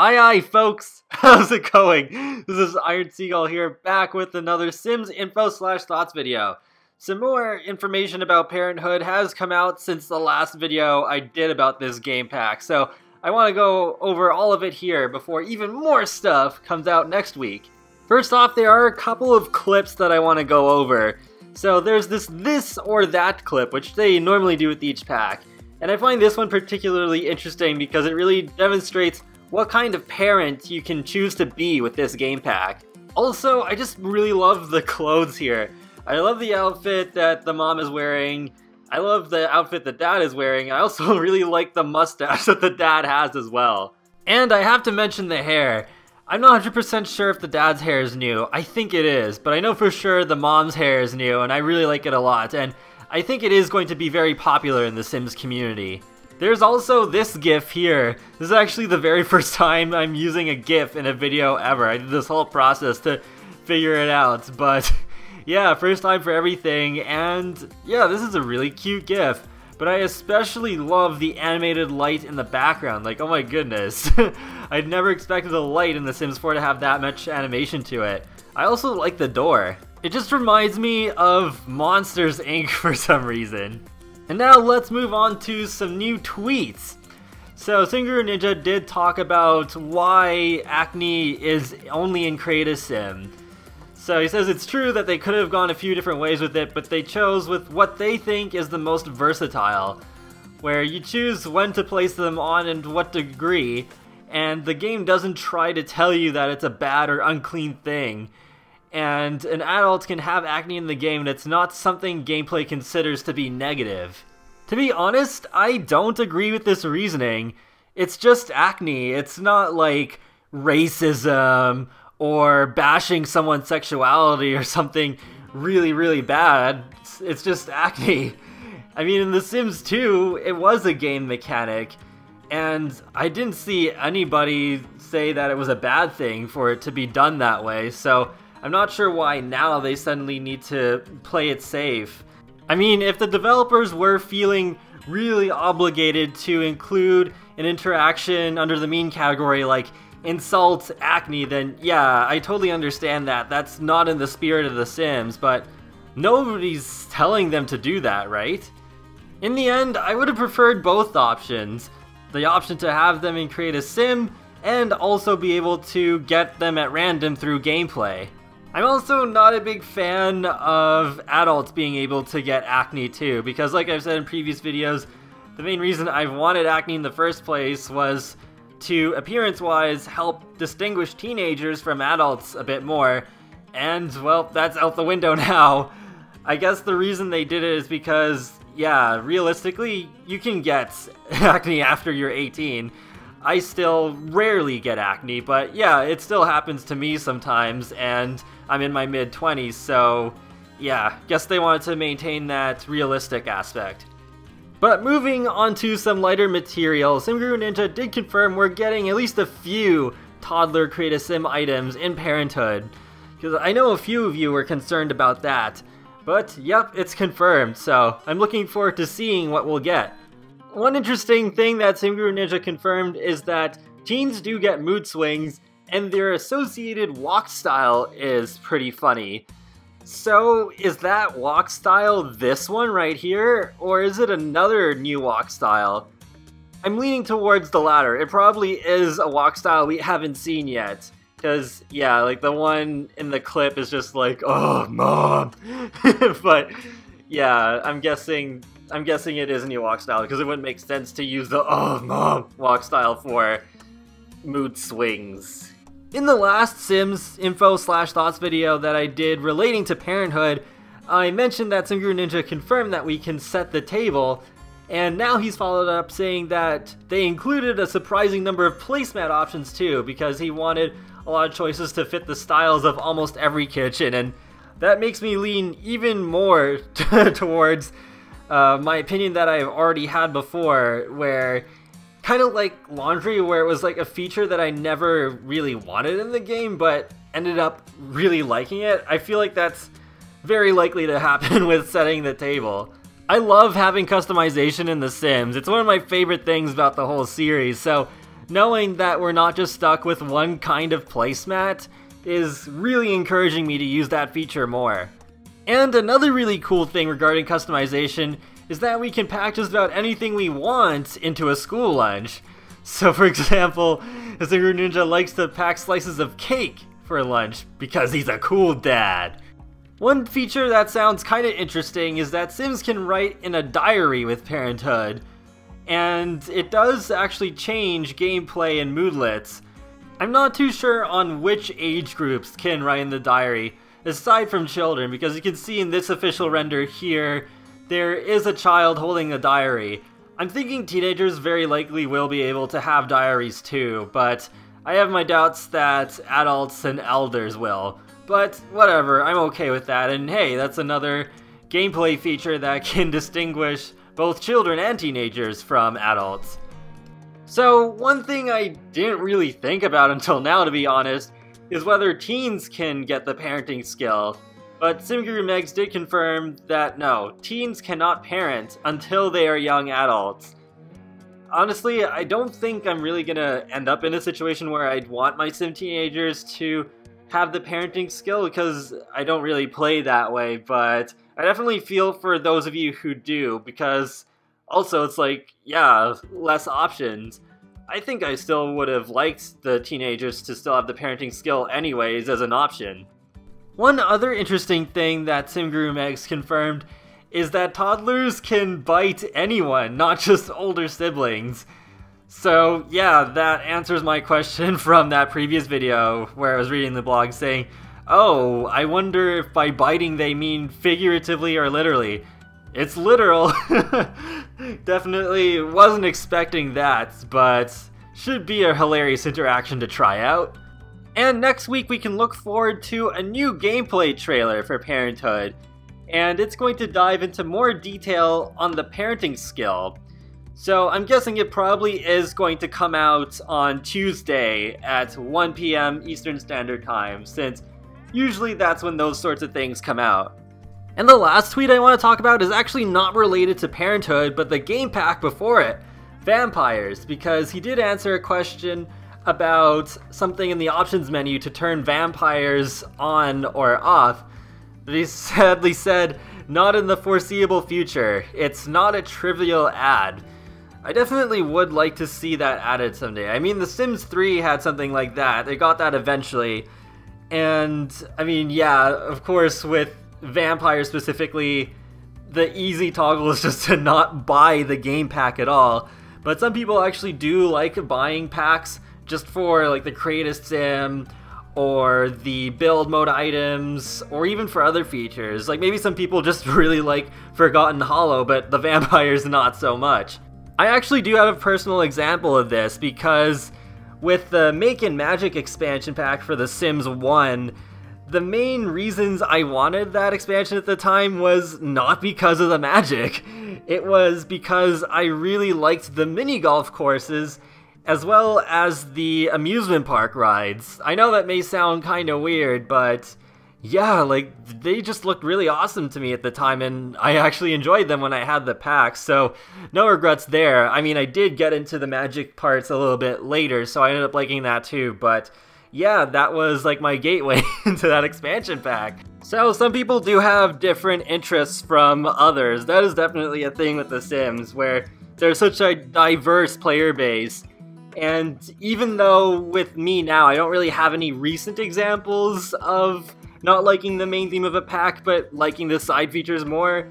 Aye folks, how's it going? This is Iron Seagull here, back with another Sims info/thoughts video. Some more information about Parenthood has come out since the last video I did about this game pack, so I want to go over all of it here before even more stuff comes out next week. First off, there are a couple of clips that I want to go over. So there's this or that clip, which they normally do with each pack, and I find this one particularly interesting because it really demonstrates what kind of parent you can choose to be with this game pack. Also, I just really love the clothes here. I love the outfit that the mom is wearing. I love the outfit the dad is wearing. I also really like the mustache that the dad has as well. And I have to mention the hair. I'm not 100% sure if the dad's hair is new. I think it is, but I know for sure the mom's hair is new, and I really like it a lot. And I think it is going to be very popular in the Sims community. There's also this GIF here. This is actually the very first time I'm using a GIF in a video ever. I did this whole process to figure it out, but yeah, first time for everything, and yeah, this is a really cute GIF. But I especially love the animated light in the background, like, oh my goodness. I'd never expected a light in The Sims 4 to have that much animation to it. I also like the door. It just reminds me of Monsters, Inc. for some reason. And now let's move on to some new tweets. So Singuru Ninja did talk about why Acne is only in Create a Sim. So he says it's true that they could have gone a few different ways with it, but they chose with what they think is the most versatile, where you choose when to place them on and what degree, and the game doesn't try to tell you that it's a bad or unclean thing. And an adult can have acne in the game and it's not something gameplay considers to be negative. To be honest, I don't agree with this reasoning. It's just acne. It's not like racism or bashing someone's sexuality or something really, really bad. It's just acne. I mean, in The Sims 2, it was a game mechanic, and I didn't see anybody say that it was a bad thing for it to be done that way, so I'm not sure why now they suddenly need to play it safe. I mean, if the developers were feeling really obligated to include an interaction under the mean category like insult acne, then yeah, I totally understand that. That's not in the spirit of The Sims, but nobody's telling them to do that, right? In the end, I would have preferred both options. The option to have them in Create a Sim, and also be able to get them at random through gameplay. I'm also not a big fan of adults being able to get acne too, because like I've said in previous videos, the main reason I've wanted acne in the first place was to, appearance-wise, help distinguish teenagers from adults a bit more, and well, that's out the window now. I guess the reason they did it is because, yeah, realistically, you can get acne after you're 18. I still rarely get acne, but yeah, it still happens to me sometimes, and I'm in my mid-20s, so yeah, guess they wanted to maintain that realistic aspect. But moving on to some lighter material, Singuru Ninja did confirm we're getting at least a few toddler Create a Sim items in Parenthood, because I know a few of you were concerned about that, but yep, it's confirmed, so I'm looking forward to seeing what we'll get. One interesting thing that Singuru Ninja confirmed is that teens do get mood swings, and their associated walk style is pretty funny. So, is that walk style this one right here, or is it another new walk style? I'm leaning towards the latter. It probably is a walk style we haven't seen yet. Because, yeah, like the one in the clip is just like, oh, mom! But, yeah, I'm guessing it is a new walk style, because it wouldn't make sense to use the oh mom walk style for mood swings. In the last Sims info/thoughts video that I did relating to Parenthood, I mentioned that Singuru Ninja confirmed that we can set the table, and now he's followed up saying that they included a surprising number of placemat options too, because he wanted a lot of choices to fit the styles of almost every kitchen, and that makes me lean even more towards my opinion that I've already had before, where kind of like laundry, where it was like a feature that I never really wanted in the game, but ended up really liking it. I feel like that's very likely to happen with setting the table. I love having customization in The Sims. It's one of my favorite things about the whole series, so knowing that we're not just stuck with one kind of placemat is really encouraging me to use that feature more. And another really cool thing regarding customization is that we can pack just about anything we want into a school lunch. So for example, Seagull Ninja likes to pack slices of cake for lunch because he's a cool dad. One feature that sounds kinda interesting is that Sims can write in a diary with Parenthood, and it does actually change gameplay and moodlets. I'm not too sure on which age groups can write in the diary, aside from children, because you can see in this official render here, there is a child holding a diary. I'm thinking teenagers very likely will be able to have diaries too, but I have my doubts that adults and elders will. But whatever, I'm okay with that, and hey, that's another gameplay feature that can distinguish both children and teenagers from adults. So one thing I didn't really think about until now, to be honest, is whether teens can get the parenting skill. But Simguru Megs did confirm that no, teens cannot parent until they are young adults. Honestly, I don't think I'm really gonna end up in a situation where I'd want my sim teenagers to have the parenting skill, because I don't really play that way, but I definitely feel for those of you who do, because also it's like, yeah, less options. I think I still would have liked the teenagers to still have the parenting skill anyways as an option. One other interesting thing that Simguru Megs confirmed is that toddlers can bite anyone, not just older siblings. So yeah, that answers my question from that previous video where I was reading the blog saying, oh, I wonder if by biting they mean figuratively or literally. It's literal. Definitely wasn't expecting that, but should be a hilarious interaction to try out. And next week we can look forward to a new gameplay trailer for Parenthood, and it's going to dive into more detail on the parenting skill. So I'm guessing it probably is going to come out on Tuesday at 1 PM Eastern Standard Time, since usually that's when those sorts of things come out. And the last tweet I want to talk about is actually not related to Parenthood, but the game pack before it, Vampires, because he did answer a question about something in the options menu to turn vampires on or off. But he sadly said, not in the foreseeable future. It's not a trivial ad. I definitely would like to see that added someday. I mean, The Sims 3 had something like that. They got that eventually. And, I mean, yeah, of course, with vampires specifically, the easy toggle is just to not buy the game pack at all. But some people actually do like buying packs just for, like, the Create a Sim, or the build mode items, or even for other features. Like, maybe some people just really like Forgotten Hollow, but the vampires not so much. I actually do have a personal example of this, because with the Make and Magic expansion pack for The Sims 1, the main reasons I wanted that expansion at the time was not because of the magic. It was because I really liked the mini golf courses, as well as the amusement park rides. I know that may sound kinda weird, but yeah, like, they just looked really awesome to me at the time, and I actually enjoyed them when I had the packs, so no regrets there. I mean, I did get into the magic parts a little bit later, so I ended up liking that too, but yeah, that was like my gateway into that expansion pack. So some people do have different interests from others. That is definitely a thing with The Sims, where there's such a diverse player base. And even though with me now, I don't really have any recent examples of not liking the main theme of a pack, but liking the side features more,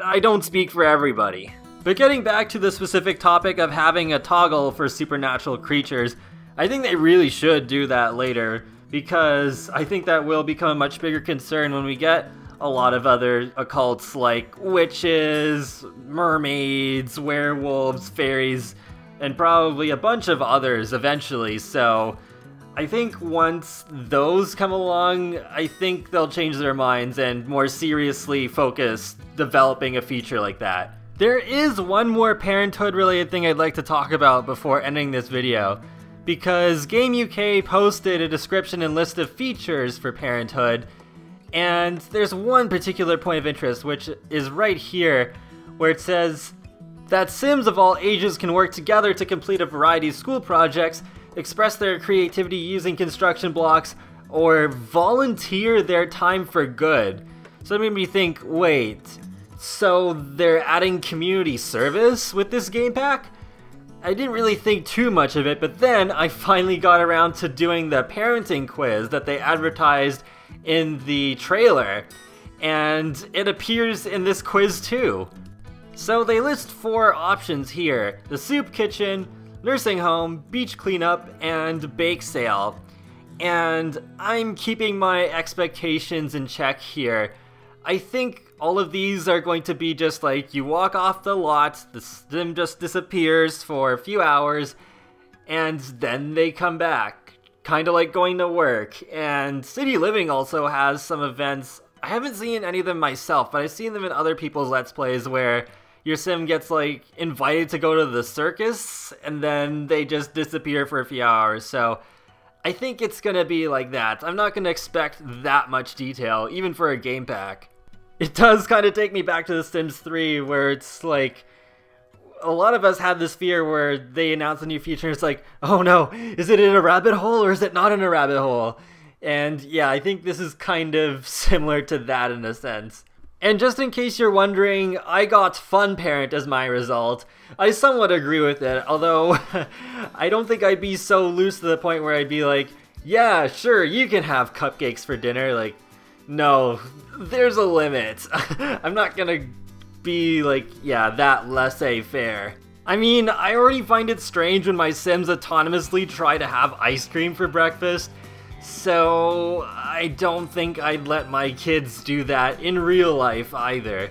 I don't speak for everybody. But getting back to the specific topic of having a toggle for supernatural creatures, I think they really should do that later, because I think that will become a much bigger concern when we get a lot of other occults like witches, mermaids, werewolves, fairies, and probably a bunch of others eventually. So I think once those come along, I think they'll change their minds and more seriously focus developing a feature like that. There is one more Parenthood related thing I'd like to talk about before ending this video, because Game UK posted a description and list of features for Parenthood, and there's one particular point of interest, which is right here, where it says, that Sims of all ages can work together to complete a variety of school projects, express their creativity using construction blocks, or volunteer their time for good. So that made me think, wait, so they're adding community service with this game pack? I didn't really think too much of it, but then I finally got around to doing the parenting quiz that they advertised in the trailer, and it appears in this quiz too. So they list 4 options here: the soup kitchen, nursing home, beach cleanup, and bake sale. And I'm keeping my expectations in check here. I think all of these are going to be just like, you walk off the lot, the sim just disappears for a few hours, and then they come back. Kinda like going to work. And City Living also has some events. I haven't seen any of them myself, but I've seen them in other people's Let's Plays where your sim gets like invited to go to the circus, and then they just disappear for a few hours. So I think it's gonna be like that. I'm not gonna expect that much detail, even for a game pack. It does kind of take me back to The Sims 3, where it's like, a lot of us had this fear where they announce a new feature and it's like, oh no, is it in a rabbit hole or is it not in a rabbit hole? And yeah, I think this is kind of similar to that in a sense. And just in case you're wondering, I got Fun Parent as my result. I somewhat agree with it, although I don't think I'd be so loose to the point where I'd be like, yeah, sure, you can have cupcakes for dinner. Like, no, there's a limit. I'm not gonna be like, yeah, that laissez-faire. I mean, I already find it strange when my Sims autonomously try to have ice cream for breakfast, so I don't think I'd let my kids do that in real life either.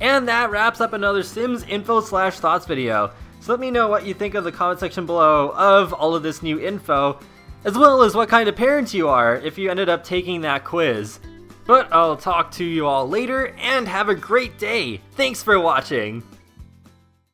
And that wraps up another Sims info/thoughts video. So let me know what you think in the comment section below of all of this new info, as well as what kind of parent you are if you ended up taking that quiz. But I'll talk to you all later, and have a great day! Thanks for watching!